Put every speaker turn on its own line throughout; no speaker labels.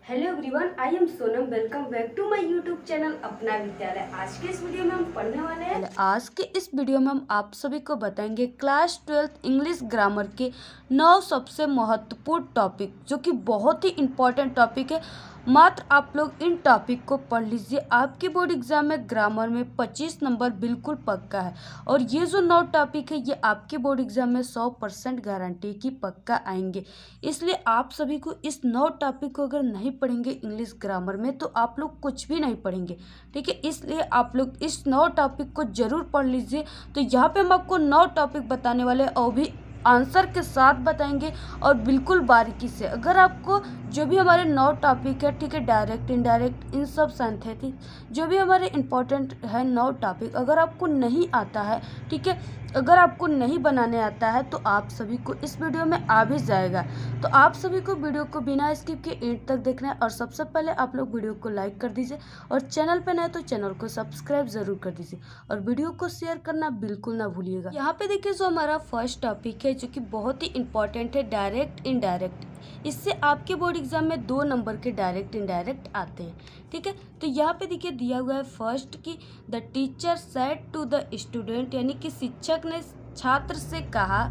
Hello everyone, I am Sonam. Welcome back to my YouTube channel Apna Vidyalaya. आज के इस video में हम पढ़ने वाले हैं। आज के इस वीडियो में हम आप सभी को बताएंगे क्लास 12 इंग्लिश ग्रामर के 9 सबसे महत्वपूर्ण टॉपिक, जो कि बहुत ही इम्पोर्टेंट टॉपिक है। मात्र आप लोग इन टॉपिक को पढ़ लीजिए, आपके बोर्ड एग्जाम में ग्रामर में 25 नंबर बिल्कुल पक्का है। और ये जो 9 टॉपिक है, ये आपके बोर्ड एग्जाम में 100% गारंटी की पक्का आएंगे। इसलिए आप सभी को इस 9 टॉपिक को अगर नहीं पढ़ेंगे इंग्लिश ग्रामर में, तो आप लोग कुछ भी नहीं पढ़ेंगे, ठीक है। इसलिए आप लोग इस 9 टॉपिक को जरूर पढ़ लीजिए। तो यहाँ पे हम आपको 9 टॉपिक बताने वाले हैं, और भी आंसर के साथ बताएंगे और बिल्कुल बारीकी से। अगर आपको जो भी हमारे 9 टॉपिक है, ठीक है, डायरेक्ट इनडायरेक्ट इन सब सिंथेटिक जो भी हमारे इम्पोर्टेंट है 9 टॉपिक, अगर आपको नहीं आता है, ठीक है, अगर आपको नहीं बनाने आता है, तो आप सभी को इस वीडियो में आ भी जाएगा। तो आप सभी को वीडियो को बिना स्किप के एंड तक देखना है। और सबसे पहले आप लोग वीडियो को लाइक कर दीजिए, और चैनल पर नए तो चैनल को सब्सक्राइब जरूर कर दीजिए, और वीडियो को शेयर करना बिल्कुल ना भूलिएगा। यहाँ पे देखिए, जो हमारा फर्स्ट टॉपिक है, जो कि बहुत ही इंपॉर्टेंट है, डायरेक्ट इनडायरेक्ट। इससे आपके बोर्ड एग्जाम में 2 नंबर के डायरेक्ट इनडायरेक्ट आते हैं, ठीक है। तो यहाँ पे देखिए दिया हुआ है फर्स्ट कि the teacher said to the student, यानी कि शिक्षक ने छात्र से कहा,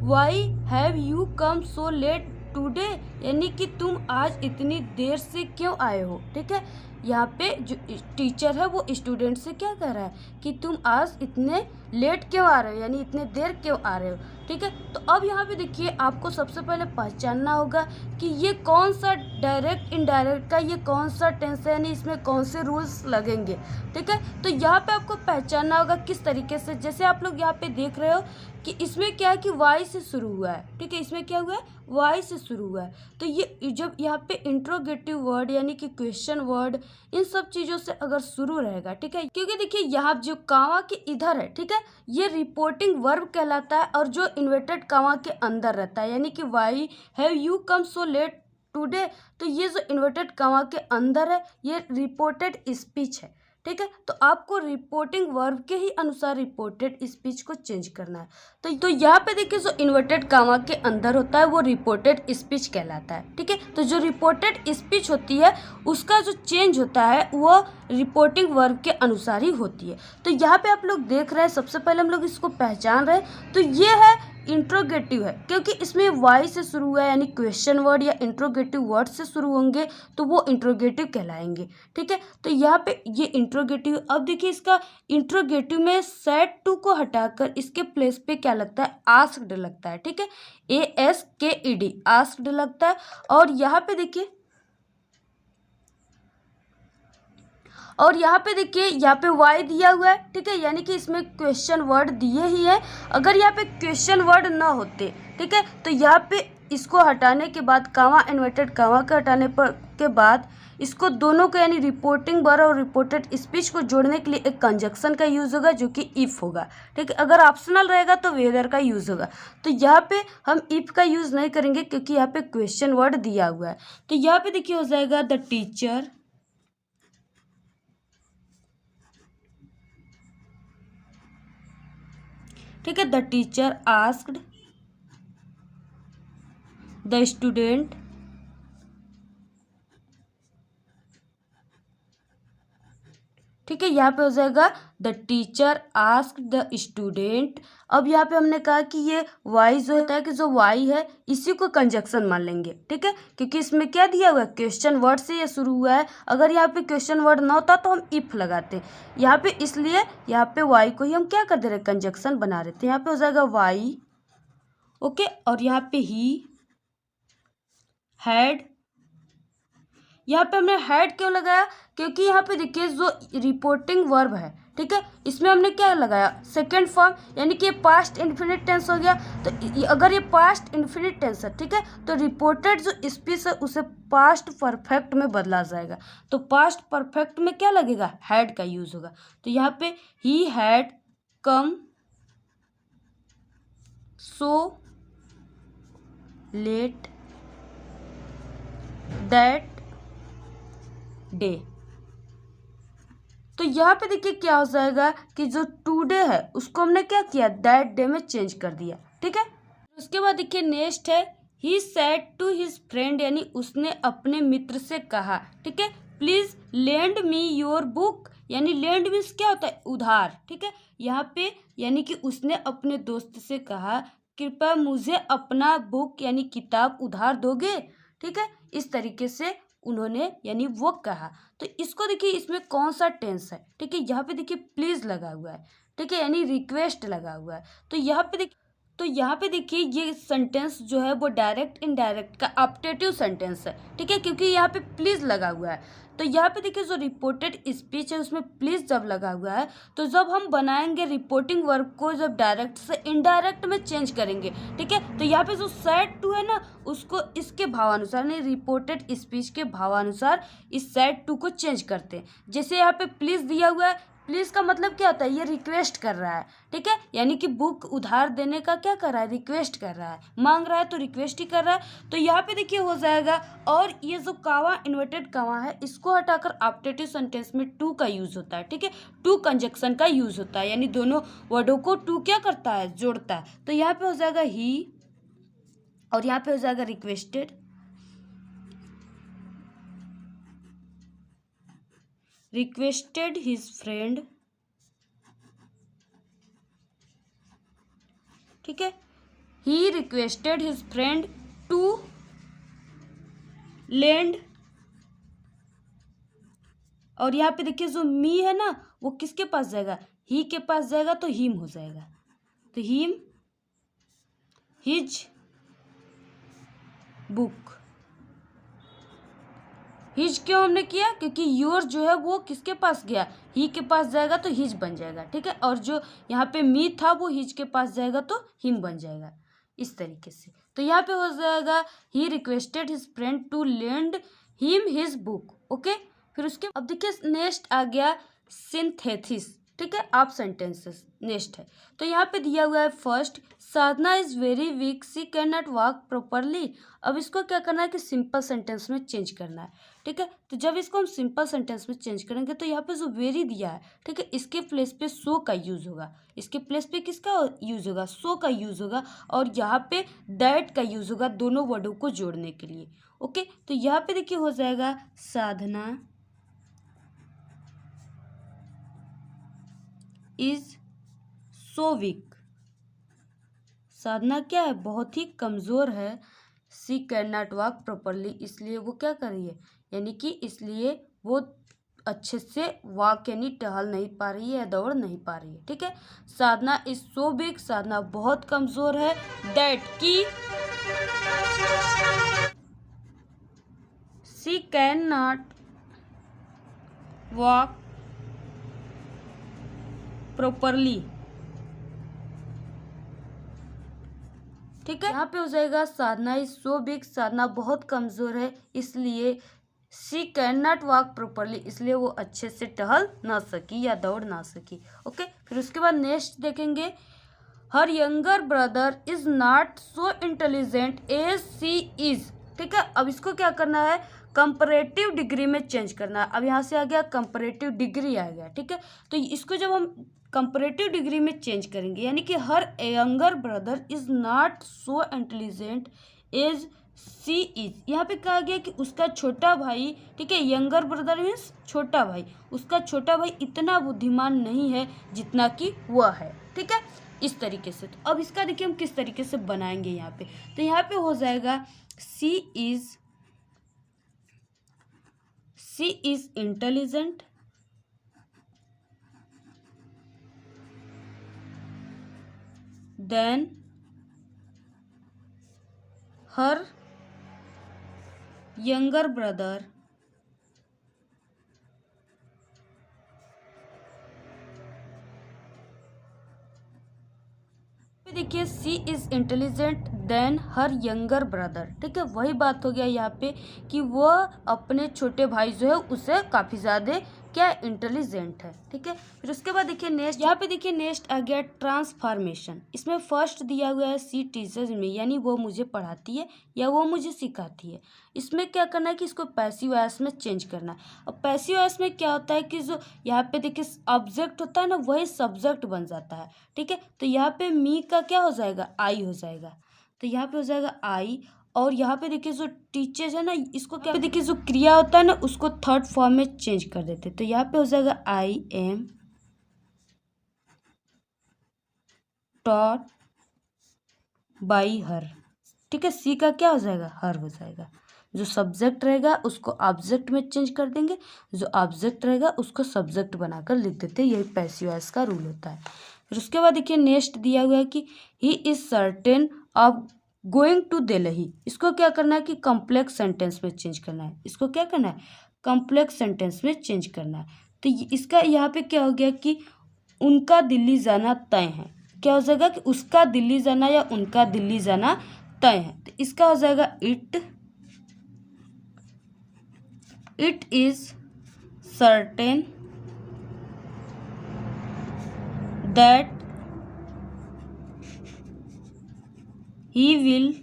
why have you come so late today, यानी कि तुम आज इतनी देर से क्यों आए हो, ठीक है। यहाँ पे जो टीचर है वो स्टूडेंट से क्या कह रहा है कि तुम आज इतने लेट क्यों आ रहे हो, यानी इतने देर क्यों आ रहे हो, ठीक है। तो अब यहाँ पे देखिए, आपको सबसे पहले पहचानना होगा कि ये कौन सा डायरेक्ट इनडायरेक्ट का ये कौन सा टेंस है, यानी इसमें कौन से रूल्स लगेंगे, ठीक है। तो यहाँ पे आपको पहचानना होगा किस तरीके से। जैसे आप लोग यहाँ पे देख रहे हो कि इसमें क्या है कि वाई से शुरू हुआ है, ठीक है, इसमें क्या हुआ है, वाई से शुरू हुआ है। तो ये जब यहाँ पे इंट्रोगेटिव वर्ड यानी कि क्वेश्चन वर्ड, इन सब चीज़ों से अगर शुरू रहेगा, ठीक है, क्योंकि देखिए यहाँ जो कामा के इधर है, ठीक है, ये रिपोर्टिंग वर्ब कहलाता है, और जो इन्वर्टेड कामा के अंदर रहता है, यानी कि Y have you come so late today, तो ये जो इन्वर्टेड कामा के अंदर है, ये रिपोर्टेड स्पीच है, ठीक है। तो आपको रिपोर्टिंग वर्ब के ही अनुसार रिपोर्टेड स्पीच को चेंज करना है। तो यहाँ पे देखिए, जो इन्वर्टेड कामा के अंदर होता है वो रिपोर्टेड स्पीच कहलाता है, ठीक है। तो जो रिपोर्टेड स्पीच होती है, उसका जो चेंज होता है वो रिपोर्टिंग वर्ब के अनुसार ही होती है। तो यहाँ पे आप लोग देख रहे हैं, सबसे पहले हम लोग इसको पहचान रहे हैं। तो ये है इंट्रोगेटिव है, क्योंकि इसमें वाई से शुरू हुआ है, यानी क्वेश्चन वर्ड या इंट्रोगेटिव वर्ड से शुरू होंगे तो वो इंट्रोगेटिव कहलाएंगे, ठीक है। तो यहाँ पे ये इंट्रोगेटिव। अब देखिए, इसका इंट्रोगेटिव में सेड टू को हटाकर इसके प्लेस पे क्या लगता है, आस्क्ड लगता है, ठीक है, ASKED आस्क्ड लगता है। और यहाँ पे देखिए, और यहाँ पे देखिए, यहाँ पे वाई दिया हुआ है, ठीक है, यानी कि इसमें क्वेश्चन वर्ड दिए ही है। अगर यहाँ पे क्वेश्चन वर्ड ना होते, ठीक है, तो यहाँ पे इसको हटाने के बाद, कामा इन्वर्टेड कामा के हटाने पर के बाद, इसको दोनों को यानी रिपोर्टिंग वर्ब और रिपोर्टेड स्पीच को जोड़ने के लिए एक कंजक्शन का यूज़ होगा, जो कि इफ़ होगा, ठीक है। अगर ऑप्शनल रहेगा तो वेदर का यूज़ होगा। तो यहाँ पे हम इफ़ का यूज़ नहीं करेंगे, क्योंकि यहाँ पे क्वेश्चन वर्ड दिया हुआ है। तो यहाँ पे देखिए हो जाएगा द टीचर, ठीक है, the teacher asked the student, ठीक है, यहाँ पे हो जाएगा the teacher asked the student. अब यहाँ पे हमने कहा कि ये वाई जो होता है, कि जो वाई है इसी को कंजक्शन मान लेंगे, ठीक है, क्योंकि इसमें क्या दिया हुआ है, क्वेश्चन वर्ड से ये शुरू हुआ है। अगर यहाँ पे क्वेश्चन वर्ड ना होता तो हम इफ लगाते यहाँ पे, इसलिए यहाँ पे वाई को ही हम क्या कर दे रहे, कंजक्शन बना रहे थे। यहाँ पे हो जाएगा वाई, ओके। और यहाँ पे ही हैड, यहाँ पे हमने हैड क्यों लगाया, क्योंकि यहाँ पे देखिए जो रिपोर्टिंग वर्ब है, ठीक है, इसमें हमने क्या लगाया, सेकेंड फॉर्म, यानी कि पास्ट इन्फिनिट टेंस हो गया। तो अगर ये पास्ट इन्फिनिट टेंस है, ठीक है, तो रिपोर्टेड जो स्पीच है उसे पास्ट परफेक्ट में बदला जाएगा। तो पास्ट परफेक्ट में क्या लगेगा, हैड का यूज होगा। तो यहाँ पे he had come so let that day. तो यहाँ पे देखिए क्या हो जाएगा कि जो टुडे है उसको हमने क्या किया, दैट डे में चेंज कर दिया, ठीक है। उसके बाद देखिए नेक्स्ट है he said to his friend, यानी उसने अपने मित्र से कहा, ठीक है। Please lend me your book, यानी लेंड मीन्स क्या होता है, उधार, ठीक है। यहाँ पे यानी कि उसने अपने दोस्त से कहा कृपया मुझे अपना बुक यानी किताब उधार दोगे, ठीक है। इस तरीके से उन्होंने यानी वो कहा। तो इसको देखिए इसमें कौन सा टेंस है, ठीक है। यहाँ पे देखिए प्लीज लगा हुआ है, ठीक है, यानी रिक्वेस्ट लगा हुआ है। तो यहाँ पे देखिए ये सेंटेंस जो है वो डायरेक्ट इनडायरेक्ट का ऑप्टेटिव सेंटेंस है, ठीक है, क्योंकि यहाँ पे प्लीज लगा हुआ है। तो यहाँ पे देखिए जो रिपोर्टेड स्पीच है उसमें प्लीज जब लगा हुआ है तो जब हम बनाएंगे रिपोर्टिंग वर्ब को जब डायरेक्ट से इनडायरेक्ट में चेंज करेंगे, ठीक है। तो यहाँ पे जो सेड टू है ना उसको इसके भावानुसार यानी रिपोर्टेड स्पीच के भावानुसार इस सेड टू को चेंज करते हैं। जैसे यहाँ पे प्लीज दिया हुआ है, प्लीज का मतलब क्या होता है, ये रिक्वेस्ट कर रहा है, ठीक है, यानी कि बुक उधार देने का क्या कर रहा है, रिक्वेस्ट कर रहा है, मांग रहा है तो रिक्वेस्ट ही कर रहा है। तो यहाँ पे देखिए हो जाएगा। और ये जो कावा इन्वर्टेड कावा है इसको हटाकर ऑप्टेटिव सेंटेंस में टू का यूज होता है, ठीक है, टू कंजक्शन का यूज होता है, यानी दोनों वर्डों को टू क्या करता है, जोड़ता है। तो यहाँ पे हो जाएगा ही और यहाँ पे हो जाएगा रिक्वेस्टेड, रिक्वेस्टेड हिज फ्रेंड, ठीक है, he requested his friend to lend. और यहाँ पे देखिए जो मी है ना वो किसके पास जाएगा, ही के पास जाएगा तो हिम हो जाएगा। तो हिम हिज बुक, हिज क्यों हमने किया, क्योंकि योर जो है वो किसके पास गया, ही के पास जाएगा तो हिज बन जाएगा, ठीक है। और जो यहाँ पे मी था वो हिज के पास जाएगा तो हिम बन जाएगा, इस तरीके से। तो यहाँ पे हो जाएगा he requested his friend to lend him his book, okay. फिर उसके अब देखिए नेक्स्ट आ गया सिंथेसिस, ठीक है, आप सेंटेंसेस नेक्स्ट है। तो यहाँ पे दिया हुआ है first Sadhana is very weak she can not walk properly. अब इसको क्या करना है कि सिंपल सेंटेंस में चेंज करना है, ठीक है। तो जब इसको हम सिंपल सेंटेंस में चेंज करेंगे तो यहाँ पे जो वेरी दिया है, ठीक है, इसके प्लेस पे सो का यूज होगा, इसके प्लेस पे किसका यूज होगा, सो का यूज होगा। और यहाँ पे दैट का यूज होगा दोनों वर्डों को जोड़ने के लिए, ओके। तो यहाँ पे देखिए हो जाएगा साधना इज सो वीक, साधना क्या है, बहुत ही कमज़ोर है। सी कैन नॉट वॉक प्रॉपरली, इसलिए वो क्या कर रही है, यानी कि इसलिए वो अच्छे से वॉक यानी टहल नहीं पा रही है या दौड़ नहीं पा रही है, ठीक है। साधना इज सो वीक, साधना बहुत कमज़ोर है। दैट की सी कैन नॉट वॉक प्रॉपरली, ठीक है। यहाँ पे हो जाएगा साधना इज सो बिग, साधना बहुत कमजोर है इसलिए she can not walk properly, इसलिए वो अच्छे से टहल ना सकी या दौड़ ना सकी, ओके। फिर उसके बाद नेक्स्ट देखेंगे her younger brother is not so intelligent as she is, ठीक है। अब इसको क्या करना है, कंपैरेटिव डिग्री में चेंज करना है। अब यहाँ से आ गया कंपैरेटिव डिग्री आ गया, ठीक है। तो इसको जब हम कंपैरेटिव डिग्री में चेंज करेंगे यानी कि her younger brother is not so intelligent as she is, यहाँ पे कहा गया कि उसका छोटा भाई, ठीक है, यंगर ब्रदर मीन्स छोटा भाई, उसका छोटा भाई इतना बुद्धिमान नहीं है जितना कि वह है, ठीक है, इस तरीके से। तो अब इसका देखिए हम किस तरीके से बनाएंगे यहाँ पे। तो यहाँ पे हो जाएगा she is intelligent, than her younger brother देखिए she is intelligent than her younger brother, ठीक है, वही बात हो गया यहाँ पे कि वह अपने छोटे भाई जो है उससे काफ़ी ज़्यादा क्या इंटेलिजेंट है, ठीक है। फिर उसके बाद देखिए नेक्स्ट, यहाँ पे देखिए नेक्स्ट आ गया ट्रांसफॉर्मेशन। इसमें फर्स्ट दिया हुआ है सी टीचर्स में, यानी वो मुझे पढ़ाती है या वो मुझे सिखाती है। इसमें क्या करना है कि इसको पैसिव वॉइस में चेंज करना है। और पैसिव वॉइस में क्या होता है कि जो यहाँ पे देखिए ऑब्जेक्ट होता है ना वही सब्जेक्ट बन जाता है, ठीक है। तो यहाँ पे मी का क्या हो जाएगा, आई हो जाएगा। तो यहाँ पे हो जाएगा आई और यहाँ पे देखिए जो टीचर्स है ना, इसको क्या देखिए जो क्रिया होता है ना उसको थर्ड फॉर्म में चेंज कर देते। तो यहाँ पे हो जाएगा I am taught by her. ठीक है, सी का क्या हो जाएगा, हर हो जाएगा। जो सब्जेक्ट रहेगा उसको ऑब्जेक्ट में चेंज कर देंगे, जो ऑब्जेक्ट रहेगा उसको सब्जेक्ट बनाकर लिख देते हैं। यही पैसिव वॉइस का रूल होता है। फिर उसके बाद देखिए नेक्स्ट दिया हुआ है कि he is certain of going to Delhi. इसको क्या करना है कि कॉम्प्लेक्स सेंटेंस में चेंज करना है। इसको क्या करना है, कॉम्प्लेक्स सेंटेंस में चेंज करना है। तो इसका यहाँ पे क्या हो गया कि उनका दिल्ली जाना तय है। क्या हो जाएगा कि उसका दिल्ली जाना या उनका दिल्ली जाना तय है। तो इसका हो जाएगा it is certain that he will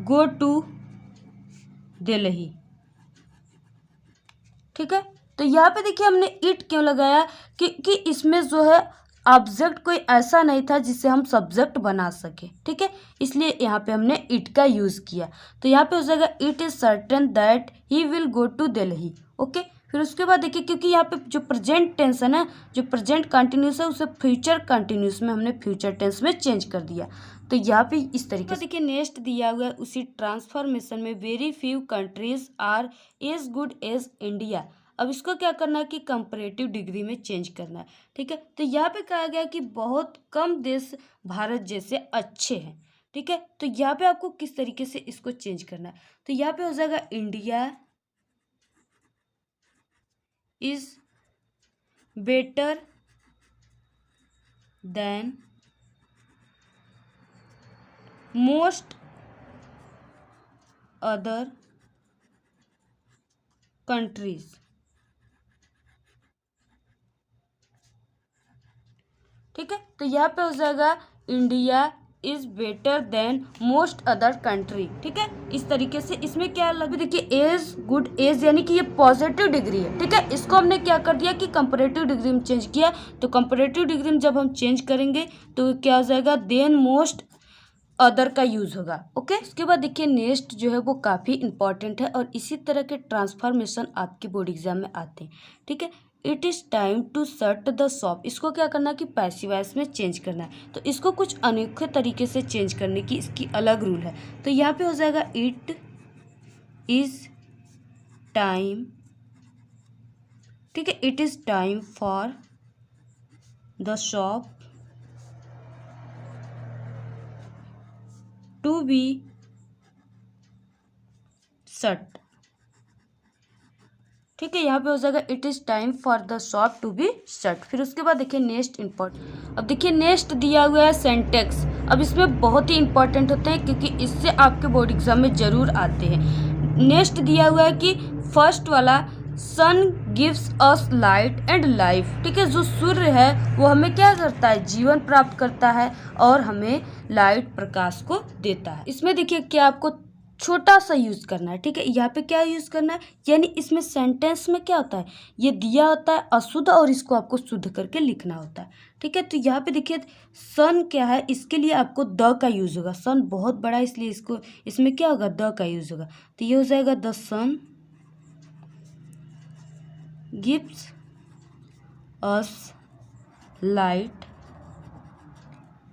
go to Delhi. ठीक है, तो यहाँ पे देखिए हमने इट क्यों लगाया कि इसमें जो है ऑब्जेक्ट कोई ऐसा नहीं था जिसे हम सब्जेक्ट बना सके। ठीक है, इसलिए यहाँ पे हमने इट का यूज़ किया। तो यहाँ पे हो जाएगा it is certain that he will go to Delhi. Okay, फिर उसके बाद देखिए क्योंकि यहाँ पे जो प्रेजेंट टेंस है ना, जो प्रेजेंट कंटिन्यूस है उसे फ्यूचर कंटिन्यूस में हमने फ्यूचर टेंस में चेंज कर दिया। तो यहाँ पे इस तरीके से देखिए नेक्स्ट दिया हुआ है उसी ट्रांसफॉर्मेशन में very few countries are as good as India. अब इसको क्या करना है कि कंपैरेटिव डिग्री में चेंज करना है। ठीक है, तो यहाँ पे कहा गया कि बहुत कम देश भारत जैसे अच्छे हैं। ठीक है, तो यहाँ पे आपको किस तरीके से इसको चेंज करना है। तो यहाँ पे हो जाएगा India is better than most other countries. ठीक है, तो यहाँ पे हो जाएगा India is better than most other country. ठीक है, इस तरीके से इसमें क्या लग देखिए एज गुड एज यानी कि ये पॉजिटिव डिग्री है। ठीक है, इसको हमने क्या कर दिया कि कंपैरेटिव डिग्री में चेंज किया। तो कंपैरेटिव डिग्री में जब हम चेंज करेंगे तो क्या हो जाएगा, देन मोस्ट अदर का यूज़ होगा। ओके, उसके बाद देखिए नेक्स्ट जो है वो काफ़ी इंपॉर्टेंट है और इसी तरह के ट्रांसफॉर्मेशन आपके बोर्ड एग्जाम में आते हैं। ठीक है, it is time to shut the shop. इसको क्या करना है कि पैसिव वॉइस में चेंज करना है। तो इसको कुछ अनोखे तरीके से चेंज करने की इसकी अलग रूल है। तो यहाँ पे हो जाएगा इट इज़ टाइम। ठीक है, it is time for the shop to be shut. ठीक है, यहाँ पे हो जाएगा it is time for the shop to be shut. फिर उसके बाद देखिए नेक्स्ट इम्पोर्टेंट, अब देखिए नेक्स्ट दिया हुआ है सेंटेक्स। अब इसमें बहुत ही इंपॉर्टेंट होते हैं क्योंकि इससे आपके बोर्ड एग्जाम में ज़रूर आते हैं। नेक्स्ट दिया हुआ है कि फर्स्ट वाला sun gives us light and life. ठीक है, जो सूर्य है वो हमें क्या करता है, जीवन प्राप्त करता है और हमें लाइट प्रकाश को देता है। इसमें देखिए क्या आपको छोटा सा यूज़ करना है। ठीक है, यहाँ पे क्या यूज़ करना है, यानी इसमें सेंटेंस में क्या होता है, ये दिया होता है अशुद्ध और इसको आपको शुद्ध करके लिखना होता है। ठीक है, तो यहाँ पे देखिए सन क्या है, इसके लिए आपको द का यूज़ होगा। सन बहुत बड़ा है इसलिए इसको इसमें क्या होगा, द का यूज़ होगा। तो ये हो जाएगा the sun gives us light,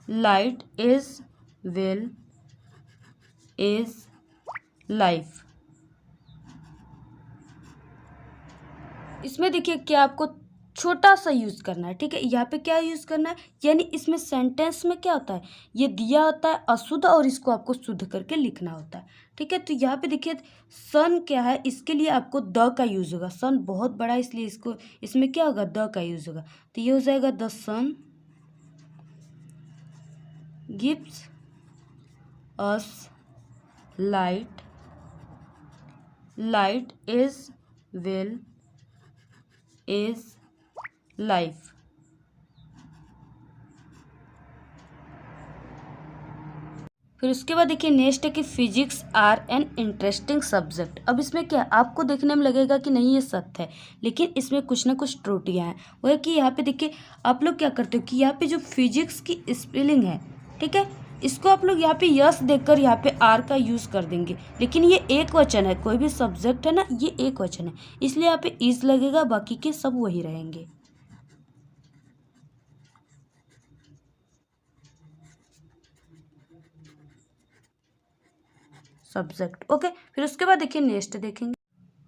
light is well is life. इसमें देखिए क्या आपको छोटा सा यूज़ करना है। ठीक है, यहाँ पे क्या यूज़ करना है, यानी इसमें सेंटेंस में क्या होता है, ये दिया होता है अशुद्ध और इसको आपको शुद्ध करके लिखना होता है। ठीक है, तो यहाँ पे देखिए सन क्या है, इसके लिए आपको द का यूज़ होगा। सन बहुत बड़ा है इसलिए इसको इसमें क्या होगा, द का यूज़ होगा। तो ये हो जाएगा the sun gives us light, light is well is life. फिर उसके बाद देखिए नेक्स्ट है कि physics are an interesting subject. अब इसमें क्या आपको देखने में लगेगा कि नहीं ये सत्य है, लेकिन इसमें कुछ ना कुछ त्रुटियां हैं। वो है कि यहाँ पे देखिए आप लोग क्या करते हो कि यहाँ पे जो फिजिक्स की स्पेलिंग है, ठीक है। इसको आप लोग यहाँ पे यस देखकर यहाँ पे आर का यूज़ कर देंगे, लेकिन ये एक वचन है, कोई भी सब्जेक्ट है ना ये एक वचन है, इसलिए यहाँ पे इज लगेगा, बाकी के सब वही रहेंगे। Subject, okay. फिर उसके बाद देखिए नेक्स्ट देखेंगे।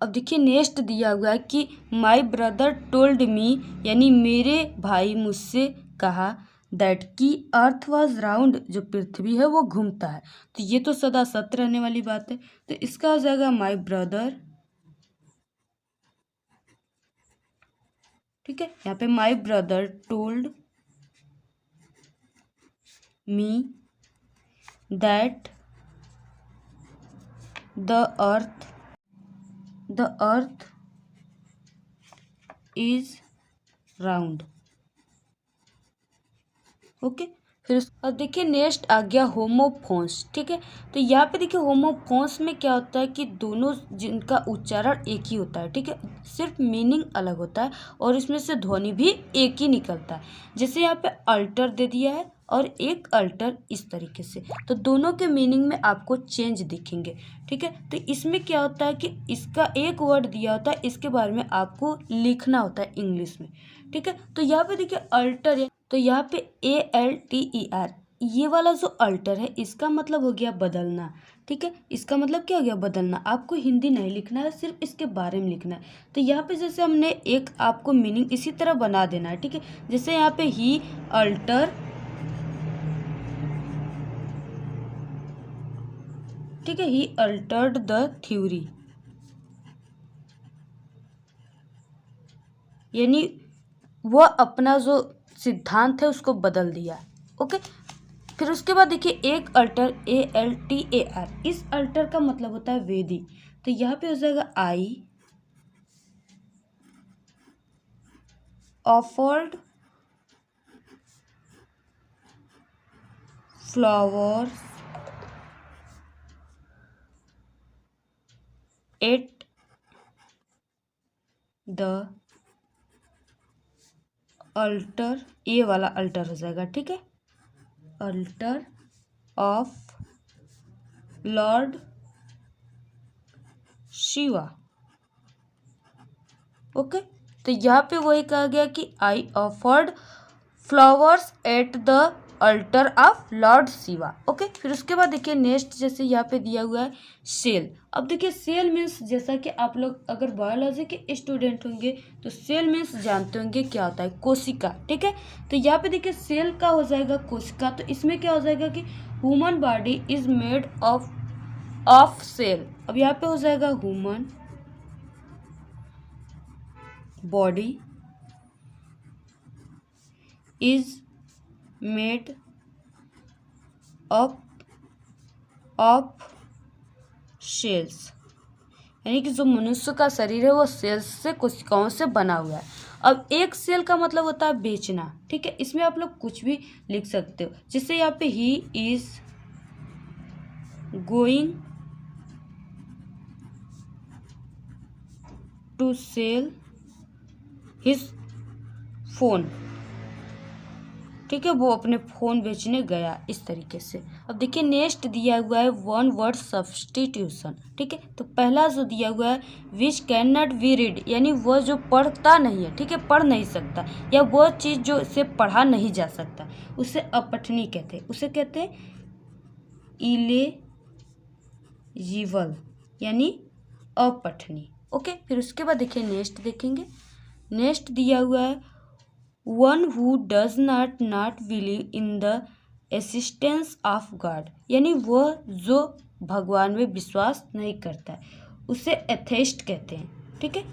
अब देखिए नेक्स्ट दिया हुआ है कि माई ब्रदर टोल्ड मी, यानी मेरे भाई मुझसे कहा, दैट की अर्थ वॉज राउंड, जो पृथ्वी है वो घूमता है। तो ये तो सदा सत्य रहने वाली बात है, तो इसका हो जाएगा माई ब्रदर, ठीक है। यहाँ पे my brother told me that the earth is round, okay. फिर अब देखिए नेक्स्ट आ गया होमोफोन्स, ठीक है। तो यहाँ पे देखिए होमोफोन्स में क्या होता है कि दोनों जिनका उच्चारण एक ही होता है, ठीक है, सिर्फ मीनिंग अलग होता है और इसमें से ध्वनि भी एक ही निकलता है। जैसे यहाँ पे अल्टर दे दिया है और एक अल्टर इस तरीके से, तो दोनों के मीनिंग में आपको चेंज दिखेंगे, ठीक है। तो इसमें क्या होता है कि इसका एक वर्ड दिया होता है, इसके बारे में आपको लिखना होता है इंग्लिश में, ठीक है। तो यहाँ पे देखिए अल्टर है, तो यहाँ पे ALTER, ये वाला जो अल्टर है इसका मतलब हो गया बदलना, ठीक है। इसका मतलब क्या हो गया बदलना, आपको हिंदी नहीं लिखना है, सिर्फ इसके बारे में लिखना है। तो यहाँ पे जैसे हमने एक आपको मीनिंग इसी तरह बना देना है, ठीक है। जैसे यहाँ पे ही अल्टर, ठीक है, ही अल्टर्ड द थ्योरी, यानी वह अपना जो सिद्धांत है उसको बदल दिया, ओके। फिर उसके बाद देखिए एक अल्टर ALTER, इस अल्टर का मतलब होता है वेदी, तो यहाँ पे हो जाएगा I offered flowers at the alter, ये वाला अल्टर हो जाएगा, ठीक है, alter of Lord Shiva, okay. तो यहाँ पे वही कहा गया कि I offered flowers at the alter of Lord Shiva, okay. फिर उसके बाद देखिए नेक्स्ट जैसे यहाँ पे दिया हुआ है सेल। अब देखिए सेल मीन्स, जैसा कि आप लोग अगर बायोलॉजी के स्टूडेंट होंगे तो सेल मीन्स जानते होंगे क्या होता है, कोशिका, ठीक है। तो यहाँ पे देखिए सेल का हो जाएगा कोशिका, तो इसमें क्या हो जाएगा कि human body is made of cell. अब यहाँ पे हो जाएगा human body is made up of cells, यानी कि जो मनुष्य का शरीर है वो सेल्स से, कोशिकाओं से बना हुआ है। अब एक सेल का मतलब होता है बेचना, ठीक है। इसमें आप लोग कुछ भी लिख सकते हो, जैसे यहाँ पे he is going to sell his phone, ठीक है, वो अपने फ़ोन बेचने गया, इस तरीके से। अब देखिए नेक्स्ट दिया हुआ है वन वर्ड सब्सटीट्यूशन, ठीक है। तो पहला जो दिया हुआ है which can not be read, यानी वह जो पढ़ता नहीं है, ठीक है, पढ़ नहीं सकता, या वह चीज़ जो इसे पढ़ा नहीं जा सकता, उसे अपठनी कहते हैं, उसे कहते हैं इलेजिबल, यानी अपठनी, ओके। फिर उसके बाद देखिए नेक्स्ट देखेंगे। नेक्स्ट दिया हुआ है one who does not believe in the assistance of God, यानी वह जो भगवान में विश्वास नहीं करता है, उसे एथेइस्ट कहते हैं, ठीक है।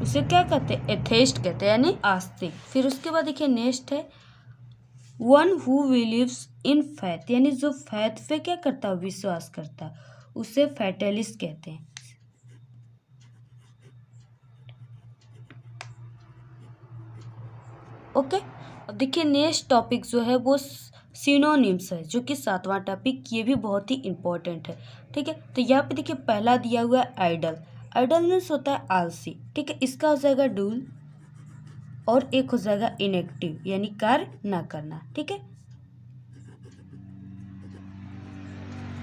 उसे क्या कहते हैं, एथेइस्ट कहते हैं, यानी आस्तिक। फिर उसके बाद देखिए नेक्स्ट है one who believes in faith, यानी जो फैथ पे क्या करता है, विश्वास करता है, उसे फैटलिस्ट कहते हैं, ओके। अब देखिए नेक्स्ट टॉपिक जो है वो सिनोनिम्स है, जो कि 7वां टॉपिक, ये भी बहुत ही इम्पोर्टेंट है, ठीक है। तो यहाँ पे देखिए पहला दिया हुआ है आइडल। आइडल मीन्स होता है आलसी, ठीक है, इसका हो जाएगा डूल, और एक हो जाएगा इनएक्टिव यानी कार्य ना करना। ठीक है,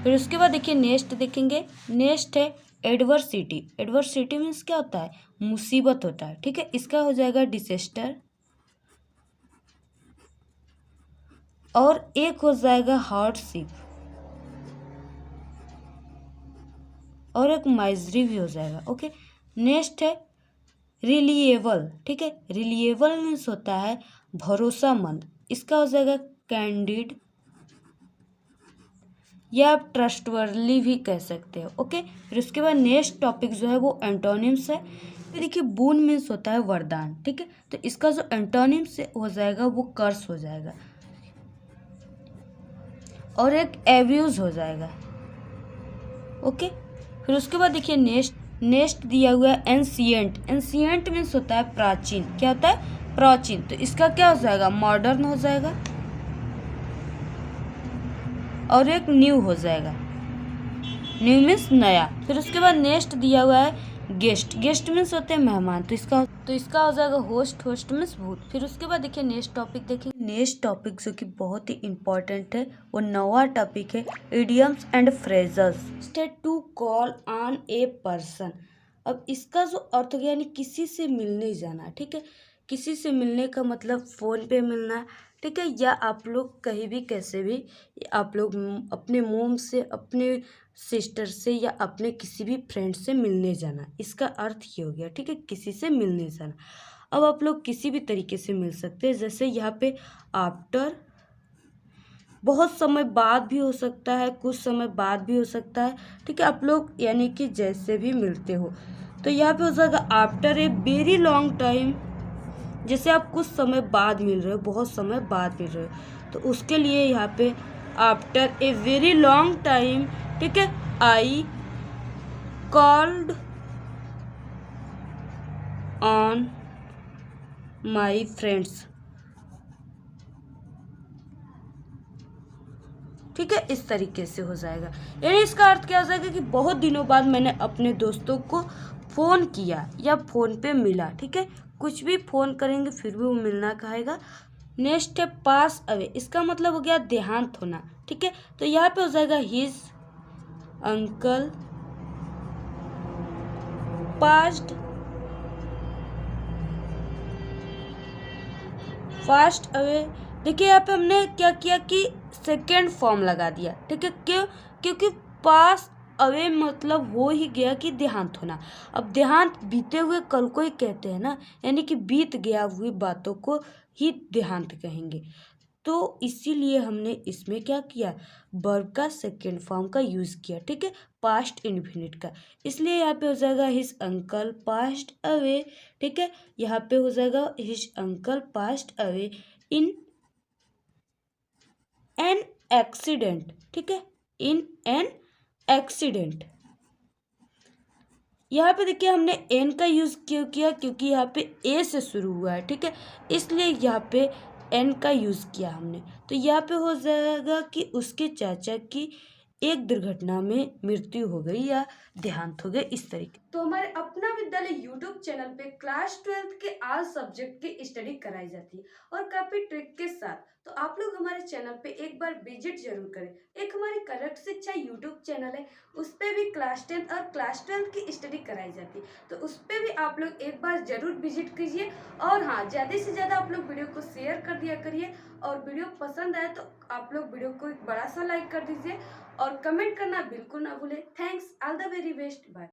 फिर उसके बाद देखिए नेक्स्ट देखेंगे, नेक्स्ट है एडवर्सिटी। एडवर्सिटी मीन्स क्या होता है, मुसीबत होता है। ठीक है, इसका हो जाएगा डिसेस्टर और एक हो जाएगा हार्डशिप और एक माइजरी भी हो जाएगा। ओके, नेक्स्ट है रिलिएबल। ठीक है, रिलिएबल मीन्स होता है भरोसामंद, इसका हो जाएगा कैंडिड या आप ट्रस्टवर्दी भी कह सकते हो। ओके, फिर उसके बाद नेक्स्ट टॉपिक जो है वो एंटोनिम्स है। फिर देखिए बून मीन्स होता है वरदान। ठीक है, तो इसका जो एंटोनिम्स हो जाएगा वो कर्स हो जाएगा और एक एब्यूज हो जाएगा। ओके, फिर उसके बाद देखिए नेक्स्ट दिया हुआ है एंशिएंट। एंशिएंट मीन्स होता है प्राचीन। क्या होता है, प्राचीन, तो इसका क्या हो जाएगा, मॉडर्न हो जाएगा और एक न्यू हो जाएगा, न्यू मीन्स नया। फिर उसके बाद नेक्स्ट दिया हुआ है गेस्ट। गेस्ट मीन्स होते हैं मेहमान, तो इसका हो जाएगा होस्ट। होस्ट मीन्स भूत। फिर उसके बाद देखिए नेक्स्ट टॉपिक देखेंगे। नेक्स्ट टॉपिक जो कि बहुत ही इंपॉर्टेंट है वो नवा टॉपिक है idioms and phrases. State to call on a person. अब इसका जो अर्थ है यानी किसी से मिलने जाना। ठीक है, किसी से मिलने का मतलब फ़ोन पे मिलना। ठीक है, या आप लोग कहीं भी कैसे भी आप लोग अपने मोम से, अपने सिस्टर से या अपने किसी भी फ्रेंड से मिलने जाना, इसका अर्थ ये हो गया। ठीक है, किसी से मिलने जाना। अब आप लोग किसी भी तरीके से मिल सकते हैं, जैसे यहाँ पे आफ्टर, बहुत समय बाद भी हो सकता है, कुछ समय बाद भी हो सकता है। ठीक है, आप लोग यानी कि जैसे भी मिलते हो, तो यहाँ पे हो जाएगा after a very long time. जैसे आप कुछ समय बाद मिल रहे हो, बहुत समय बाद मिल रहे हो, तो उसके लिए यहाँ पे after a very long time. ठीक है, I called on my friends. ठीक है, इस तरीके से हो जाएगा। यानी इसका अर्थ क्या हो जाएगा कि बहुत दिनों बाद मैंने अपने दोस्तों को फ़ोन किया या फ़ोन पे मिला। ठीक है, कुछ भी फ़ोन करेंगे फिर भी वो मिलना कहेगा। नेक्स्ट है पास अवे। इसका मतलब हो गया देहांत होना। ठीक है, तो यहाँ पे हो जाएगा his uncle past fast away. देखिए यहाँ पे हमने क्या किया कि सेकेंड फॉर्म लगा दिया। ठीक है, क्यों, क्योंकि पास अवे मतलब हो ही गया कि देहांत होना। अब देहांत बीते हुए कल को ही कहते हैं ना, यानी कि बीत गया हुई बातों को ही देहांत कहेंगे। तो इसीलिए हमने इसमें क्या किया, वर्ब का सेकेंड फॉर्म का यूज़ किया। ठीक है, पास्ट इन्फिनिट का, इसलिए यहाँ पे हो जाएगा हिज अंकल पास्ट अवे। ठीक है, यहाँ पे हो जाएगा his uncle passed away in an accident. ठीक है, इन एन एक्सीडेंट। यहाँ पे देखिए हमने एन का यूज़ क्यों किया, क्योंकि यहाँ पे ए से शुरू हुआ है। ठीक है, इसलिए यहाँ पे एन का यूज़ किया हमने। तो यहाँ पे हो जाएगा कि उसके चाचा की एक दुर्घटना में मृत्यु हो गई या देहांत हो गया, इस तरीके। तो हमारे अपना विद्यालय यूट्यूब चैनल पे क्लास 12 के आल सब्जेक्ट की स्टडी कराई जाती है और काफी ट्रिक के साथ। तो आप लोग हमारे चैनल पे एक बार विजिट जरूर करें। एक हमारी करेक्ट शिक्षा यूट्यूब चैनल है, उस पर भी क्लास 10 और क्लास 12 की स्टडी कराई जाती है, तो उस पर भी आप लोग एक बार जरूर विजिट कीजिए। और हाँ, ज़्यादा से ज़्यादा आप लोग वीडियो को शेयर कर दिया करिए, और वीडियो पसंद आए तो आप लोग वीडियो को एक बड़ा सा लाइक कर दीजिए और कमेंट करना बिल्कुल ना भूलें। Thanks, all the very best, bye.